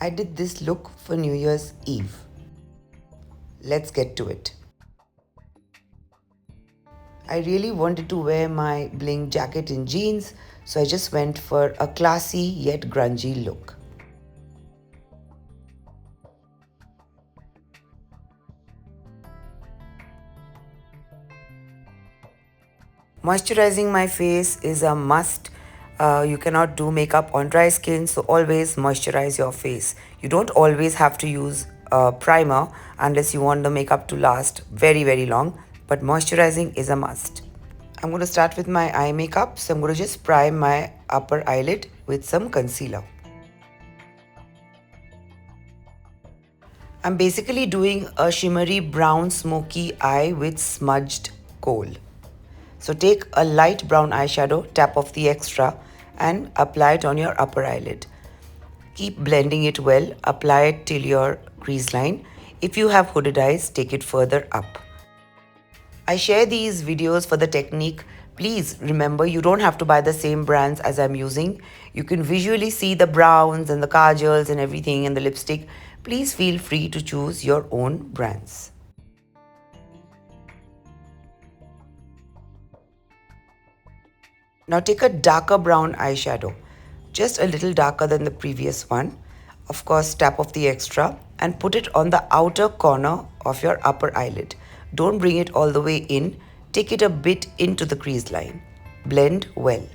I did this look for New Year's Eve. Let's get to it. I really wanted to wear my bling jacket in jeans, so I just went for a classy yet grungy look. Moisturizing my face is a must. You cannot do makeup on dry skin, so always moisturize your face. You don't always have to use a primer unless you want the makeup to last very, very long, but moisturizing is a must. I'm going to start with my eye makeup, so I'm going to just prime my upper eyelid with some concealer. I'm basically doing a shimmery brown smoky eye with smudged kohl. So take a light brown eyeshadow, tap off the extra and apply it on your upper eyelid. Keep blending it well, apply it till your crease line. If you have hooded eyes, take it further up. I share these videos for the technique. Please remember, you don't have to buy the same brands as I'm using. You can visually see the browns and the kajals and everything and the lipstick. Please feel free to choose your own brands. Now take a darker brown eyeshadow, just a little darker than the previous one. Of course, tap off the extra and put it on the outer corner of your upper eyelid. Don't bring it all the way in, take it a bit into the crease line. Blend well.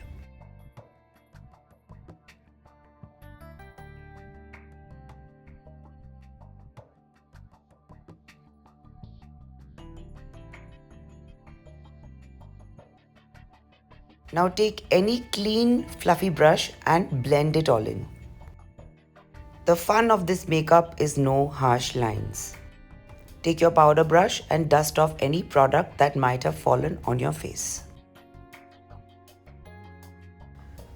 Now take any clean fluffy brush and blend it all in. The fun of this makeup is no harsh lines. Take your powder brush and dust off any product that might have fallen on your face.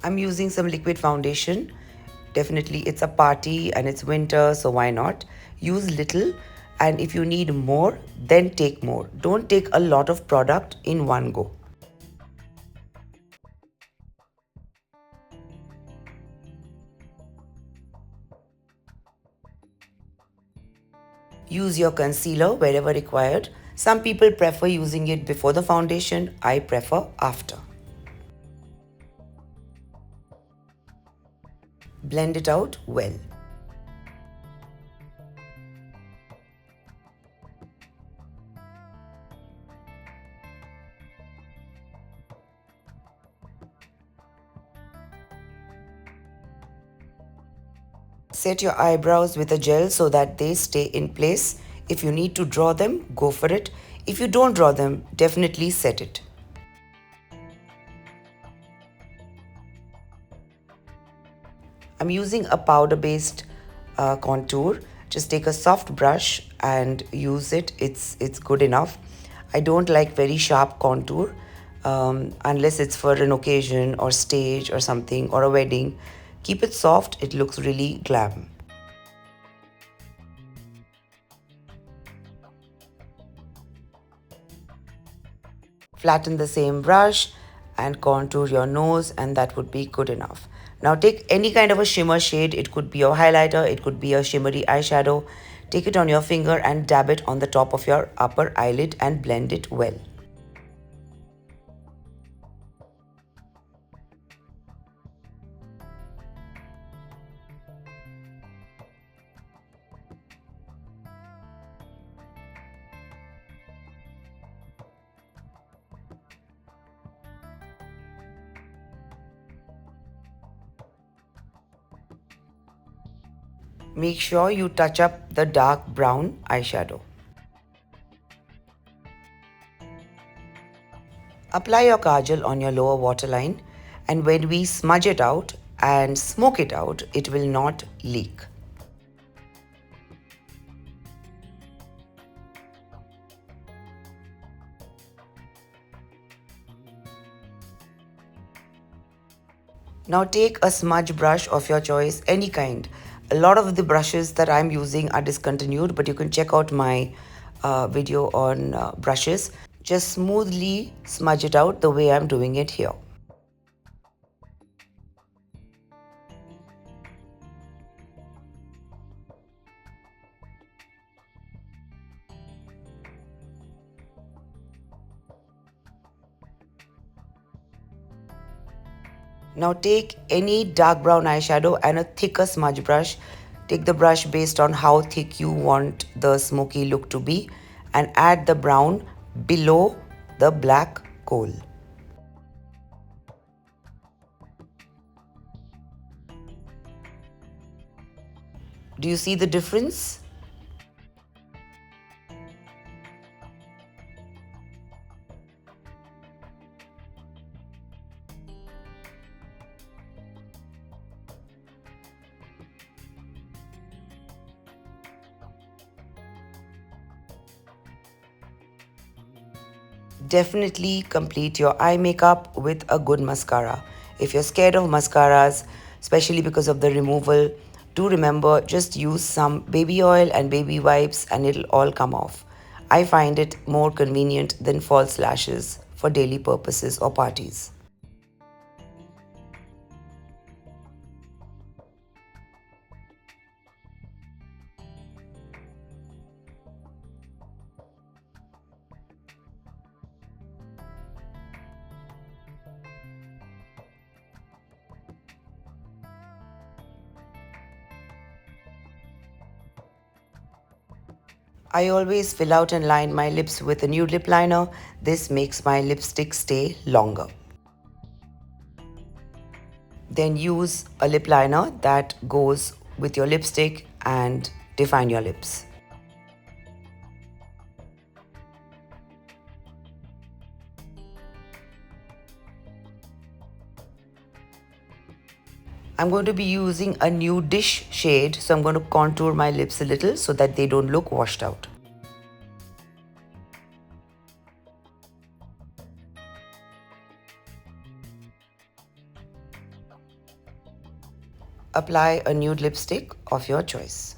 I'm using some liquid foundation. Definitely it's a party and it's winter, so why not? Use little, and if you need more, then take more. Don't take a lot of product in one go. Use your concealer wherever required. Some people prefer using it before the foundation. I prefer after. Blend it out well. Set your eyebrows with a gel so that they stay in place. If you need to draw them, go for it. If you don't draw them, definitely set it. I'm using a powder-based contour. Just take a soft brush and use it. It's good enough. I don't like very sharp contour unless it's for an occasion or stage or something or a wedding. Keep it soft. It looks really glam. Flatten the same brush and contour your nose, and that would be good enough. Now take any kind of a shimmer shade. It could be your highlighter, it could be a shimmery eyeshadow. Take it on your finger and dab it on the top of your upper eyelid and blend it well. Make sure you touch up the dark brown eyeshadow. Apply your kajal on your lower waterline, and when we smudge it out and smoke it out, it will not leak. Now take a smudge brush of your choice, any kind. A lot of the brushes that I'm using are discontinued, but you can check out my video on brushes. Just smoothly smudge it out the way I'm doing it here. Now take any dark brown eyeshadow and a thicker smudge brush. Take the brush based on how thick you want the smoky look to be and add the brown below the black coal. Do you see the difference? Definitely complete your eye makeup with a good mascara. If you're scared of mascaras, especially because of the removal, do remember just use some baby oil and baby wipes and it'll all come off. I find it more convenient than false lashes for daily purposes or parties. I always fill out and line my lips with a nude lip liner. This makes my lipstick stay longer. Then use a lip liner that goes with your lipstick and define your lips. I'm going to be using a nudish shade, so I'm going to contour my lips a little so that they don't look washed out. Apply a nude lipstick of your choice.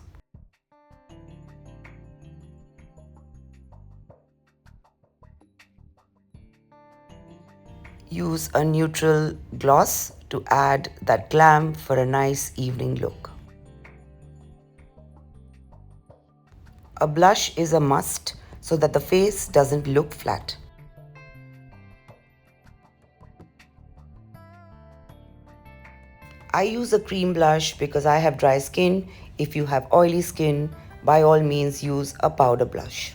Use a neutral gloss to add that glam for a nice evening look. A blush is a must so that the face doesn't look flat. I use a cream blush because I have dry skin. If you have oily skin, by all means use a powder blush.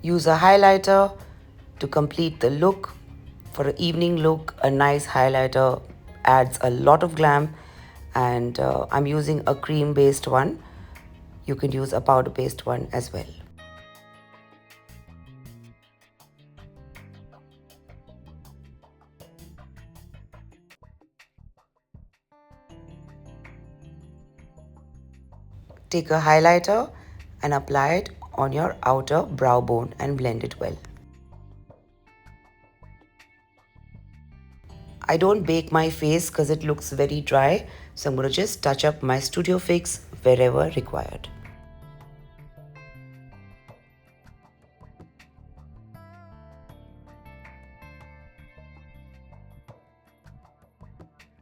Use a highlighter to complete the look. For an evening look, a nice highlighter adds a lot of glam, and I'm using a cream based one. You can use a powder based one as well. Take a highlighter and apply it on your outer brow bone and blend it well. I don't bake my face because it looks very dry, so I'm going to just touch up my studio fix wherever required.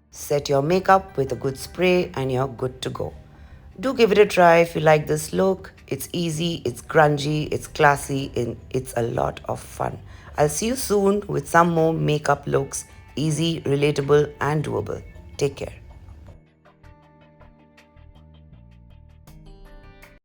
Set your makeup with a good spray and you're good to go. Do give it a try if you like this look. It's easy, it's grungy, it's classy, and it's a lot of fun. I'll see you soon with some more makeup looks, easy, relatable, and doable. Take care.